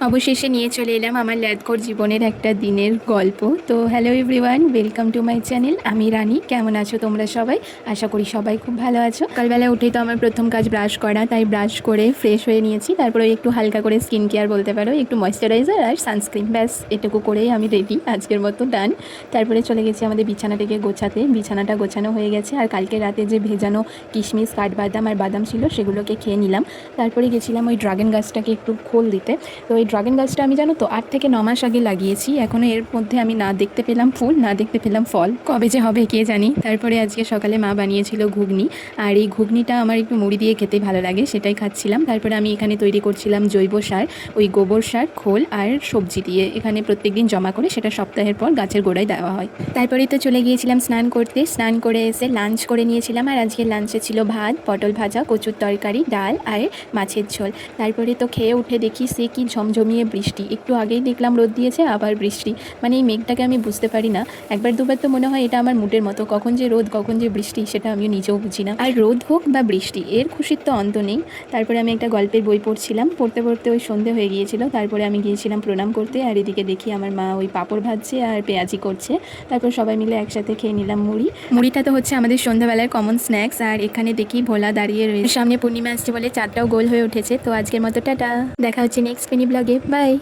অবশেষে নিয়ে চলে এলাম আমার ল্যাদকোর জীবনের একটা দিনের গল্প। তো hello everyone, welcome to my channel. আমি রানী। কেমন আছো তোমরা সবাই? আশা করি সবাই খুব ভালো আছো। সকালবেলা উঠেই তো আমার প্রথম কাজ ব্রাশ করা, তাই ব্রাশ করে ফ্রেশ হয়ে নিয়েছি। তারপরে একটু হালকা করে স্কিন কেয়ার বলতে পারো, একটু ময়শ্চারাইজার আর সানস্ক্রিন, ব্যাস এটুকু করেই আমি রেডি, আজকের মতো ডান। তারপরে চলে গেছি আমাদের বিছানাটাকে গোছাতে। বিছানাটা গোছানো হয়ে গেছে, আর কালকে রাতে যে ভেজানো কিশমিশ, কাঠবাদাম আর বাদাম ছিল সেগুলোকে খেয়ে নিলাম। তারপরে গেছিলাম ওই ড্রাগন গাছটাকে একটু খোল দিতে। তো এই ড্রাগন গাছটা আমি জানো তো 8 থেকে 9 মাস আগে লাগিয়েছি। এখনও এর মধ্যে আমি না দেখতে পেলাম ফুল, না দেখতে পেলাম ফল, কবে যে হবে কে জানি। তারপরে আজকে সকালে মা বানিয়েছিল ঘুগনি, আর এই ঘুগনিটা আমার একটু মুড়ি দিয়ে খেতে ভালো লাগে, সেটাই খাচ্ছিলাম। তারপরে আমি এখানে তৈরি করছিলাম জৈব সার, ওই গোবর সার, খোল আর সবজি দিয়ে এখানে প্রত্যেকদিন জমা করে সেটা সপ্তাহের পর গাছের গোড়ায় দেওয়া হয়। তারপরেই তো চলে গিয়েছিলাম স্নান করতে। স্নান করে এসে লাঞ্চ করে নিয়েছিলাম, আর আজকে লাঞ্চে ছিল ভাত, পটল ভাজা, কচুর তরকারি, ডাল আর মাছের ঝোল। তারপরে তো খেয়ে উঠে দেখি সে কি ঝমঝমিয়ে বৃষ্টি। একটু আগেই দেখলাম রোদ দিয়েছে, আবার বৃষ্টি। মানে এই মেঘটাকে আমি বুঝতে পারি না। একবার দুবার তো মনে হয় এটা আমার মুডের মতো, কখন যে রোদ কখন যে বৃষ্টি সেটা আমি নিজেও বুঝি না। আর রোদ হোক বা বৃষ্টি, এর খুশির তো অন্ত নেই। তারপরে আমি একটা গল্পের বই পড়ছিলাম, পড়তে পড়তে ওই সন্ধে হয়ে গিয়েছিল। তারপরে আমি গিয়েছিলাম প্রণাম করতে, আর এদিকে দেখি আমার মা ওই পাঁপড় ভাজছে আর পেঁয়াজি করছে। তারপর সবাই মিলে একসাথে খেয়ে নিলাম মুড়ি। মুড়িটা তো হচ্ছে আমাদের সন্ধ্যাবেলার কমন স্ন্যাক্স। আর এখানে দেখি ভোলা দাঁড়িয়ে রয়েছে, সামনে পূর্ণিমা আসছে বলে চাঁদটাও গোল হয়ে উঠেছে। তো আজকের মতো টাটা, দেখা হচ্ছে নেক্সট মিনি ব্লগে, বাই।